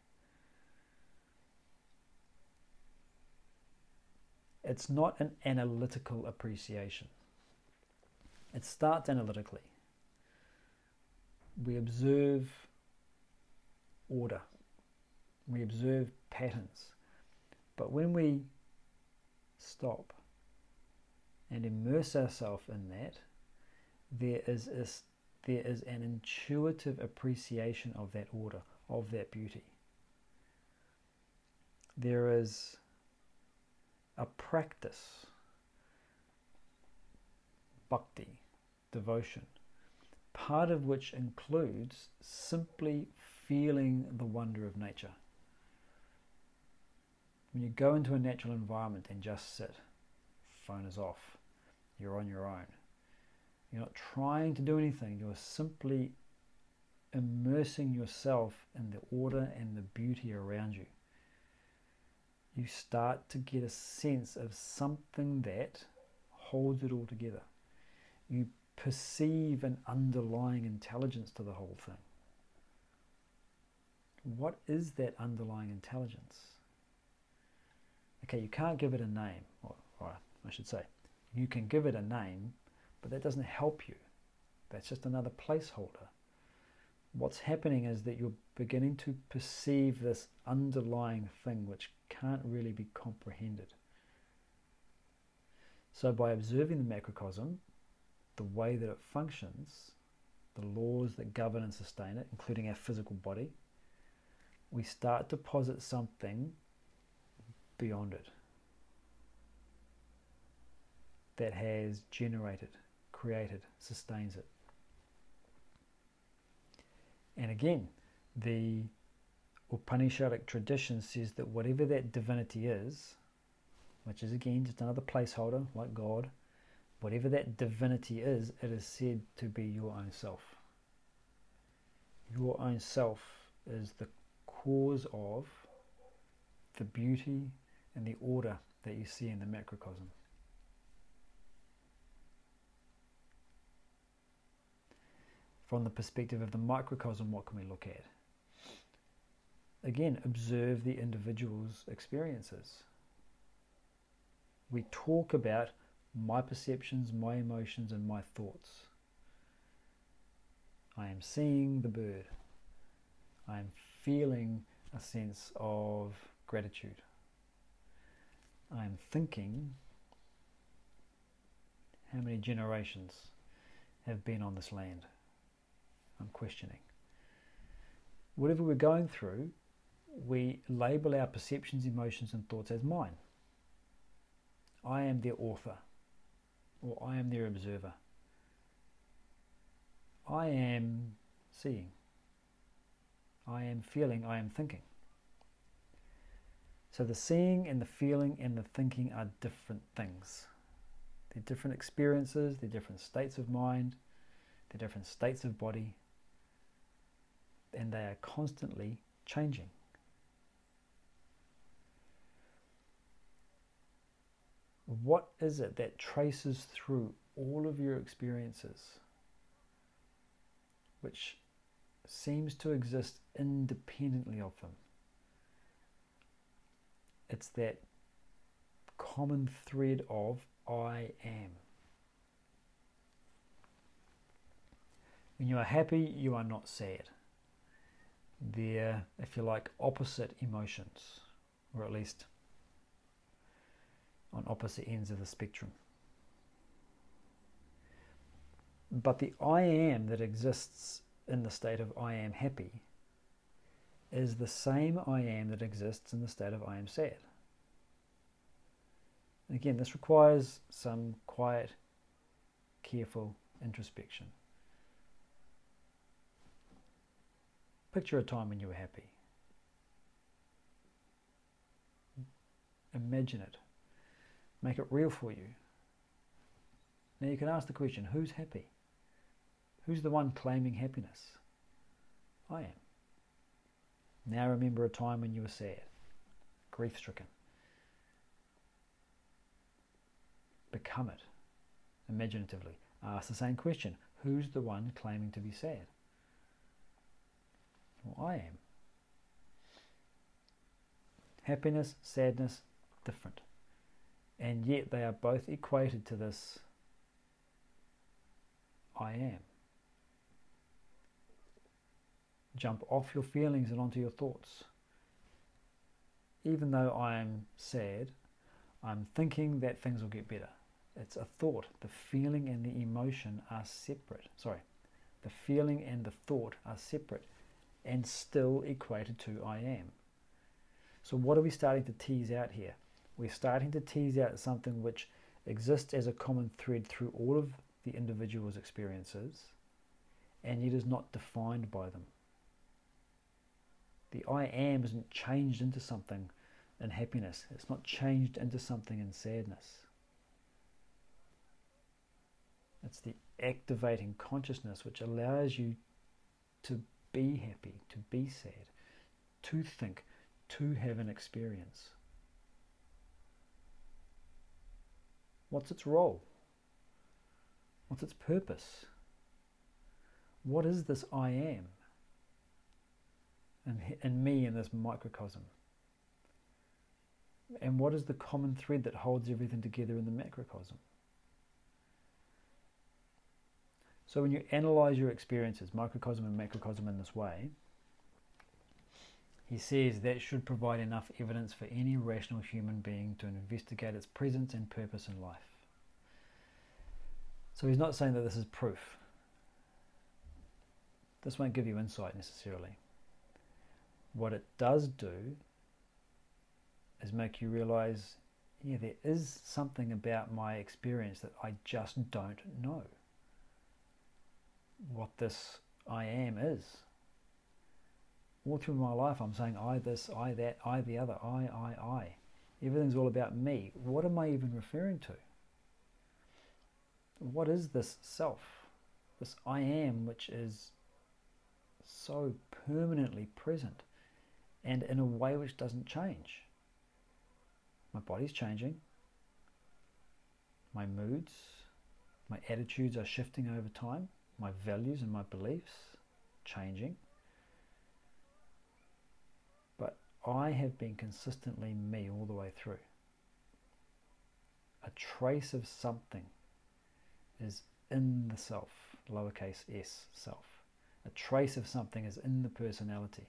It's not an analytical appreciation. It starts analytically. We observe order. We observe patterns. But when we stop and immerse ourselves in that, there is an intuitive appreciation of that order, of that beauty. There is a practice, bhakti, devotion, part of which includes simply feeling the wonder of nature. When you go into a natural environment and just sit, phone is off, you're on your own. You're not trying to do anything, you're simply immersing yourself in the order and the beauty around you. You start to get a sense of something that holds it all together. You perceive an underlying intelligence to the whole thing. What is that underlying intelligence? Okay, you can't give it a name, or I should say, you can give it a name, but that doesn't help you. That's just another placeholder. What's happening is that you're beginning to perceive this underlying thing which can't really be comprehended. So by observing the macrocosm, the way that it functions, the laws that govern and sustain it, including our physical body, we start to posit something beyond it that has generated, created, sustains it. And again, the Upanishadic tradition says that whatever that divinity is, which is again just another placeholder like God, whatever that divinity is, it is said to be your own self. Your own self is the cause of the beauty and the order that you see in the macrocosm. From the perspective of the microcosm, what can we look at? Again, observe the individual's experiences. We talk about my perceptions, my emotions, and my thoughts. I am seeing the bird. I am feeling a sense of gratitude. I am thinking, how many generations have been on this land? I'm questioning. Whatever we're going through, we label our perceptions, emotions, and thoughts as mine. I am their author, or I am their observer. I am seeing. I am feeling, I am thinking. So the seeing and the feeling and the thinking are different things. They're different experiences, they're different states of mind, they're different states of body, and they are constantly changing. What is it that traces through all of your experiences, which seems to exist independently of them? It's that common thread of I am. When you are happy, you are not sad. They're, if you like, opposite emotions, or at least on opposite ends of the spectrum. But the I am that exists in the state of I am happy is the same I am that exists in the state of I am sad. Again, this requires some quiet, careful introspection. Picture a time when you were happy. Imagine it. Make it real for you. Now you can ask the question, who's happy? Who's the one claiming happiness? I am. Now remember a time when you were sad, grief-stricken. Become it, imaginatively. Ask the same question, who's the one claiming to be sad? Well, I am. Happiness, sadness, different. And yet they are both equated to this I am. Jump off your feelings and onto your thoughts. Even though I am sad, I'm thinking that things will get better. It's a thought. The feeling and the emotion are separate. The feeling and the thought are separate and still equated to I am. So what are we starting to tease out here? We're starting to tease out something which exists as a common thread through all of the individual's experiences, and yet is not defined by them. The I am isn't changed into something in happiness. It's not changed into something in sadness. It's the activating consciousness which allows you to be happy, to be sad, to think, to have an experience. What's its role? What's its purpose? What is this I am in me in this microcosm? And what is the common thread that holds everything together in the macrocosm? So when you analyze your experiences, microcosm and macrocosm in this way, he says that should provide enough evidence for any rational human being to investigate its presence and purpose in life. So he's not saying that this is proof. This won't give you insight necessarily. What it does do is make you realize, yeah, there is something about my experience that I just don't know what this I am is. All through my life I'm saying I this, I that, I the other, I. Everything's all about me. What am I even referring to? What is this self? This I am which is so permanently present and in a way which doesn't change. My body's changing. My moods, my attitudes are shifting over time. My values and my beliefs changing. But I have been consistently me all the way through. A trace of something is in the self, lowercase s, self. A trace of something is in the personality.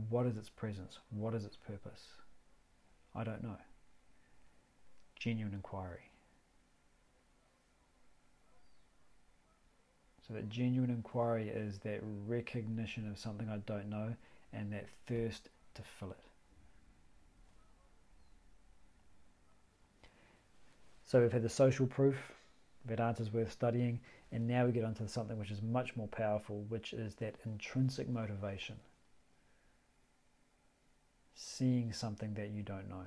What is its presence? What is its purpose? I don't know. Genuine inquiry. So that genuine inquiry is that recognition of something I don't know and that thirst to fill it. So we've had the social proof, Vedanta's worth studying, and now we get onto something which is much more powerful, which is that intrinsic motivation. Seeing something that you don't know.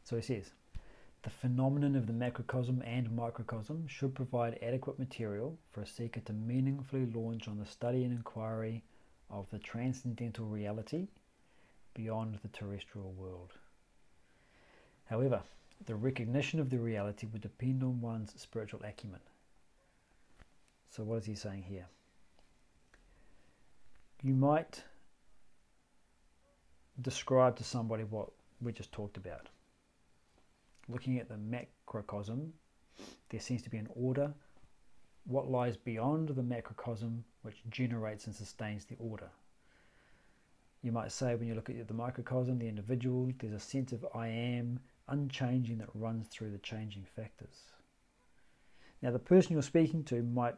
So he says, the phenomenon of the macrocosm and microcosm should provide adequate material for a seeker to meaningfully launch on the study and inquiry of the transcendental reality beyond the terrestrial world. However, the recognition of the reality would depend on one's spiritual acumen. So what is he saying here? You might describe to somebody what we just talked about. Looking at the macrocosm, there seems to be an order. What lies beyond the macrocosm which generates and sustains the order? You might say when you look at the microcosm, the individual, there's a sense of I am, unchanging, that runs through the changing factors. Now the person you're speaking to might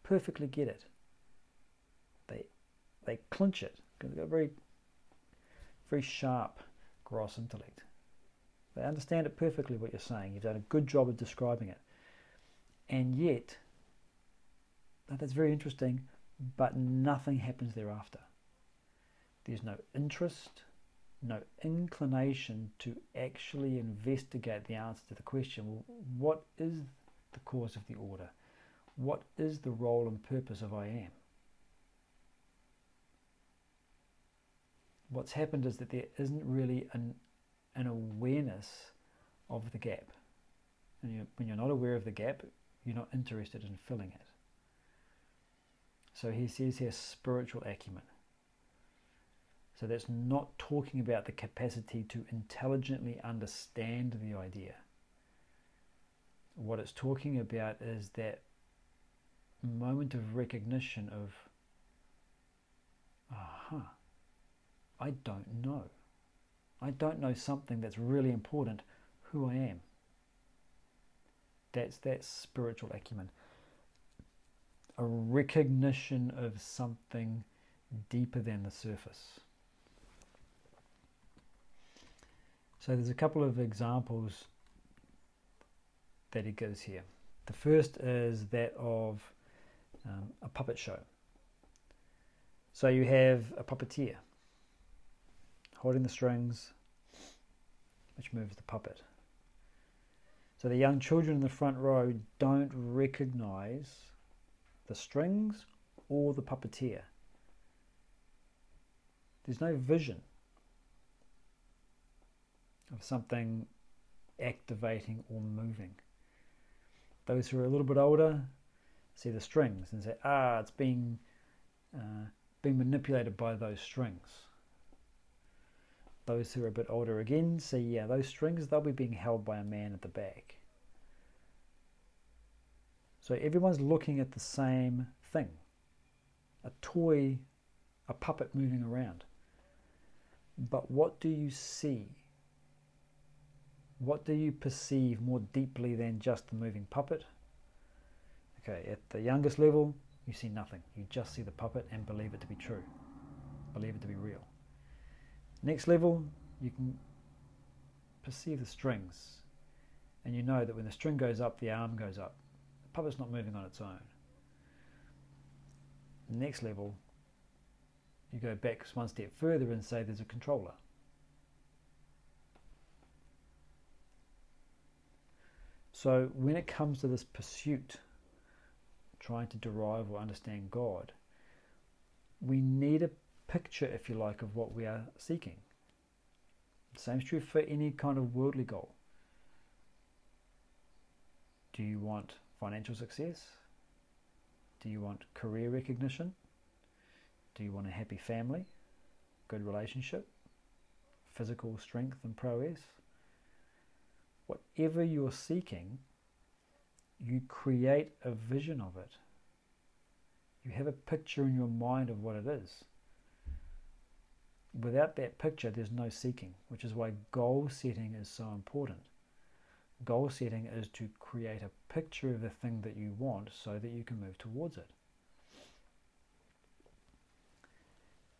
perfectly get it. They clinch it because they've got a very, very sharp, gross intellect. They understand it perfectly what you're saying. You've done a good job of describing it. And yet, that's very interesting, but nothing happens thereafter. There's no interest, no inclination to actually investigate the answer to the question, well, what is the cause of the order? What is the role and purpose of I am? What's happened is that there isn't really an awareness of the gap. And when you're not aware of the gap, you're not interested in filling it. So he says here spiritual acumen. So that's not talking about the capacity to intelligently understand the idea. What it's talking about is that moment of recognition of, aha, I don't know. I don't know something that's really important, who I am. That's spiritual acumen. A recognition of something deeper than the surface. So there's a couple of examples that he gives here. The first is that of a puppet show. So you have a puppeteer holding the strings, which moves the puppet. So the young children in the front row don't recognize the strings or the puppeteer. There's no vision of something activating or moving. Those who are a little bit older see the strings and say, it's being manipulated by those strings. Those who are a bit older again see, those strings, they'll be being held by a man at the back. So everyone's looking at the same thing. A toy, a puppet moving around. But what do you see? What do you perceive more deeply than just the moving puppet? Okay, at the youngest level, you see nothing. You just see the puppet and believe it to be true. Believe it to be real. Next level, you can perceive the strings. And you know that when the string goes up, the arm goes up. The puppet's not moving on its own. Next level, you go back one step further and say there's a controller. So when it comes to this pursuit, trying to derive or understand God, we need a picture, if you like, of what we are seeking. The same is true for any kind of worldly goal. Do you want financial success? Do you want career recognition? Do you want a happy family, good relationship, physical strength and prowess? Whatever you're seeking, you create a vision of it. You have a picture in your mind of what it is. Without that picture, there's no seeking, which is why goal setting is so important. Goal setting is to create a picture of the thing that you want so that you can move towards it.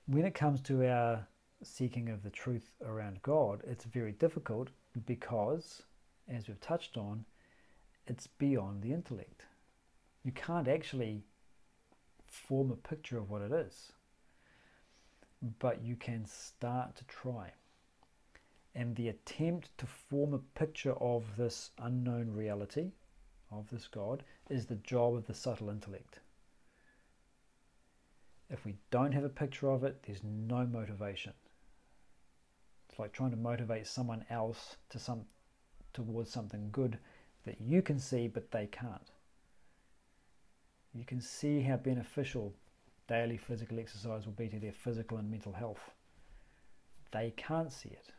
When it comes to our seeking of the truth around God, it's very difficult because, as we've touched on, it's beyond the intellect. You can't actually form a picture of what it is, but you can start to try. And the attempt to form a picture of this unknown reality, of this God, is the job of the subtle intellect. If we don't have a picture of it, there's no motivation. It's like trying to motivate someone else towards something good that you can see but they can't. You can see how beneficial daily physical exercise will be to their physical and mental health. They can't see it.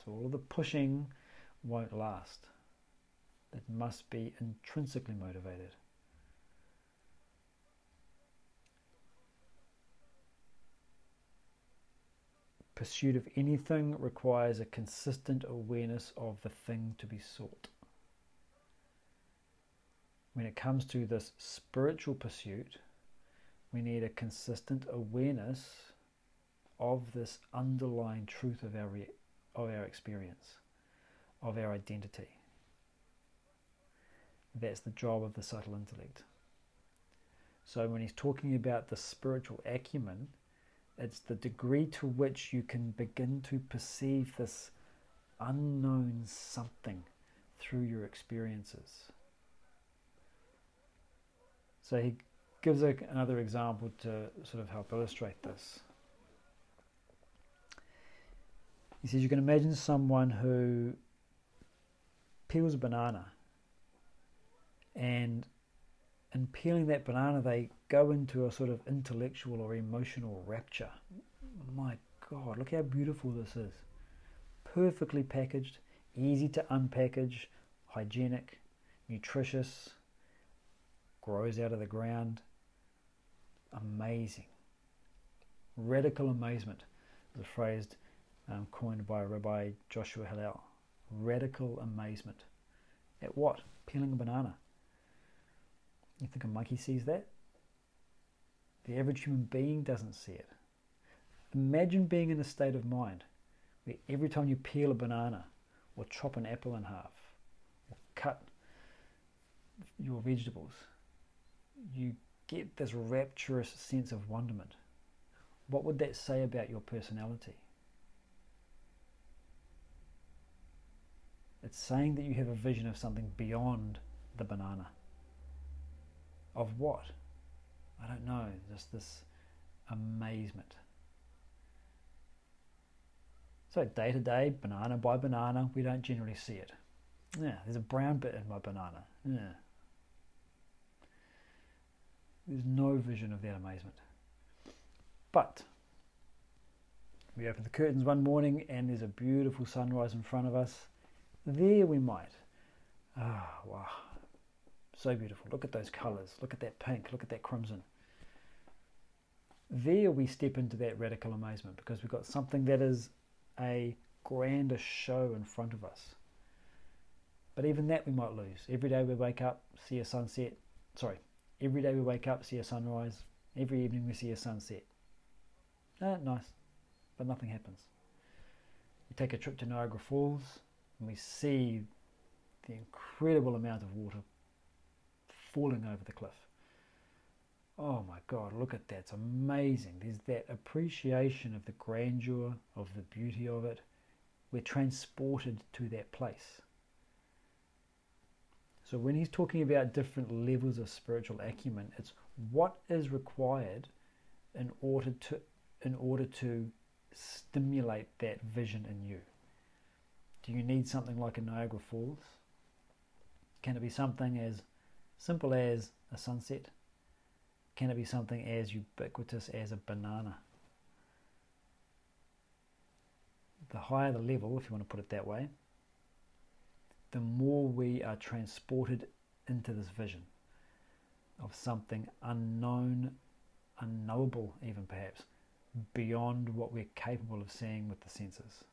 So all of the pushing won't last. It must be intrinsically motivated. Pursuit of anything requires a consistent awareness of the thing to be sought. when it comes to this spiritual pursuit, we need a consistent awareness of this underlying truth of our experience, of our identity. That's the job of the subtle intellect. So when he's talking about the spiritual acumen, it's the degree to which you can begin to perceive this unknown something through your experiences. So he gives another example to sort of help illustrate this. He says you can imagine someone who peels a banana, and in peeling that banana they go into a sort of intellectual or emotional rapture. My God, look how beautiful this is. Perfectly packaged, easy to unpackage, hygienic, nutritious, grows out of the ground. Amazing. Radical amazement is a phrase coined by Rabbi Joshua Hillel. Radical amazement. At what? Peeling a banana. You think a monkey sees that? The average human being doesn't see it. Imagine being in a state of mind where every time you peel a banana or chop an apple in half or cut your vegetables, you get this rapturous sense of wonderment. What would that say about your personality? It's saying that you have a vision of something beyond the banana. Of what? I don't know, just this amazement. So day to day, banana by banana, we don't generally see it. Yeah, there's a brown bit in my banana. Yeah. There's no vision of that amazement. But we open the curtains one morning and there's a beautiful sunrise in front of us. There we might. Ah, wow. So beautiful. Look at those colours. Look at that pink. Look at that crimson. There we step into that radical amazement because we've got something that is a grander show in front of us. But even that we might lose. Every day we wake up, see a sunset. Every day we wake up, see a sunrise. Every evening we see a sunset. Nice. But nothing happens. We take a trip to Niagara Falls and we see the incredible amount of water falling over the cliff. Oh my God, look at that. It's amazing. There's that appreciation of the grandeur, of the beauty of it. We're transported to that place. So when he's talking about different levels of spiritual acumen, it's what is required in order to stimulate that vision in you. Do you need something like a Niagara Falls? Can it be something as simple as a sunset? Can it be something as ubiquitous as a banana? The higher the level, if you want to put it that way, the more we are transported into this vision of something unknown, unknowable even perhaps, beyond what we're capable of seeing with the senses,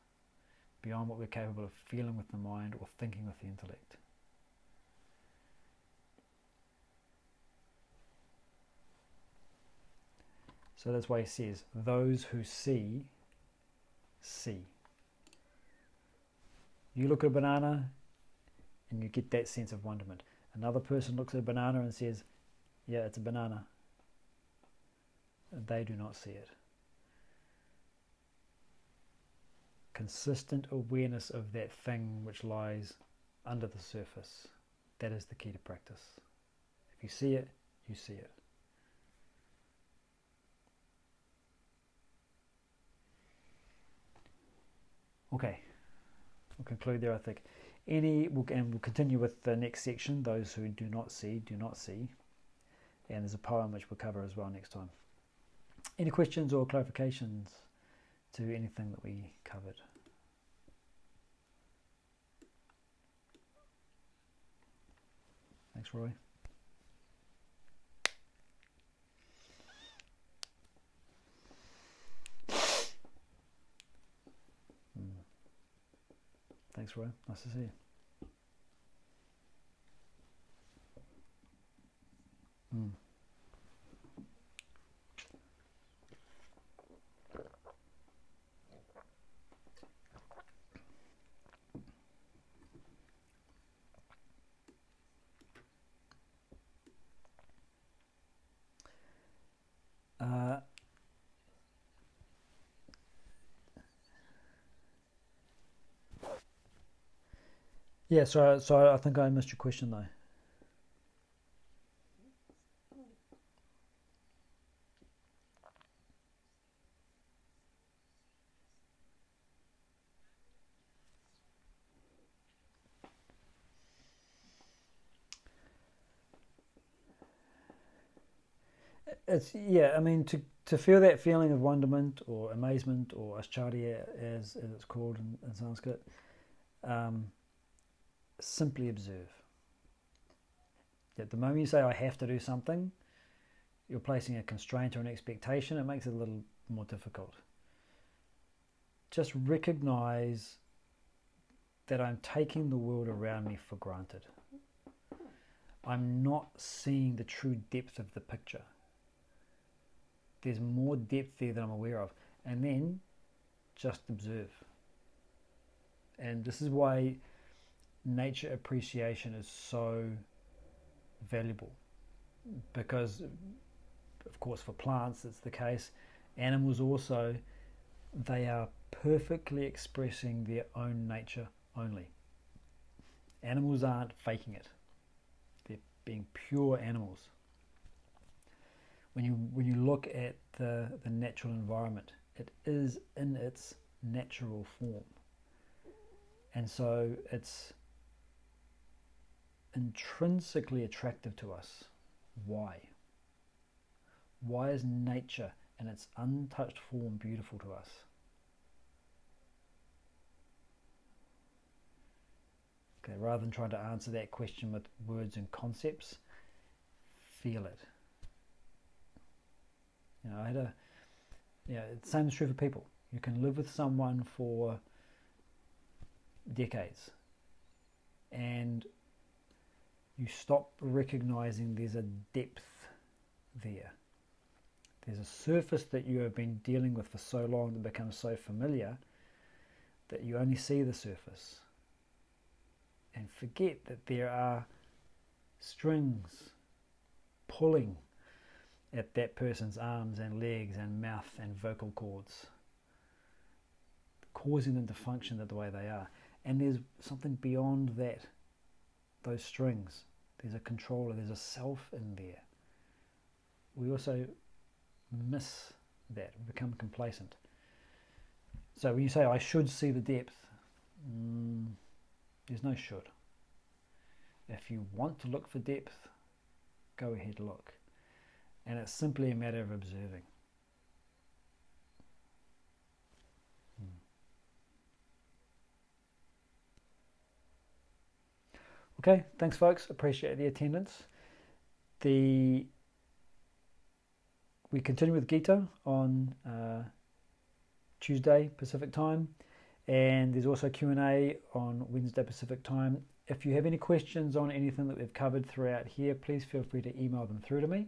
beyond what we're capable of feeling with the mind or thinking with the intellect. So that's why he says, those who see, see. You look at a banana and you get that sense of wonderment. Another person looks at a banana and says, yeah, it's a banana. They do not see it. Consistent awareness of that thing which lies under the surface. That is the key to practice. If you see it, you see it. Okay, we'll conclude there, I think. We'll continue with the next section, those who do not see, do not see. And there's a poem which we'll cover as well next time. Any questions or clarifications to anything that we covered? Thanks, Roy. Thanks, Roy. Nice to see you. Mm. Yeah, so I think I missed your question though. It's yeah. I mean, to feel that feeling of wonderment or amazement or ascharya, as it's called in Sanskrit, um, simply observe. At the moment you say I have to do something, you're placing a constraint or an expectation. It makes it a little more difficult. Just recognize that I'm taking the world around me for granted. I'm not seeing the true depth of the picture. There's more depth there than I'm aware of. And then just observe. And this is why nature appreciation is so valuable. Because, of course, for plants it's the case. Animals also, they are perfectly expressing their own nature only. Animals aren't faking it. They're being pure animals. When you look at the natural environment, it is in its natural form. And so it's intrinsically attractive to us. Why? Why is nature in its untouched form beautiful to us? Okay, rather than trying to answer that question with words and concepts, feel it. The same is true for people. You can live with someone for decades and you stop recognizing there's a depth there. There's a surface that you have been dealing with for so long that becomes so familiar that you only see the surface and forget that there are strings pulling at that person's arms and legs and mouth and vocal cords, causing them to function the way they are. And there's something beyond that, those strings. There's a controller, there's a self in there. We also miss that, become complacent. So when you say, I should see the depth, there's no should. If you want to look for depth, go ahead, look. And it's simply a matter of observing. Okay, thanks folks, appreciate the attendance. We continue with Gita on Tuesday Pacific time, and there's also Q&A on Wednesday Pacific time. If you have any questions on anything that we've covered throughout here, please feel free to email them through to me.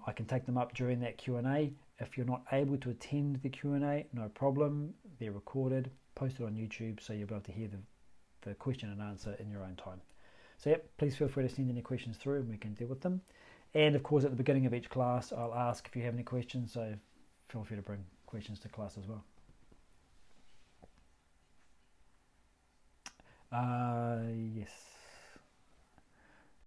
I can take them up during that Q&A. If you're not able to attend the Q&A, no problem. They're recorded, posted on YouTube, so you'll be able to hear the question and answer in your own time. So yep, please feel free to send any questions through and we can deal with them. And of course at the beginning of each class I'll ask if you have any questions, so feel free to bring questions to class as well. Yes.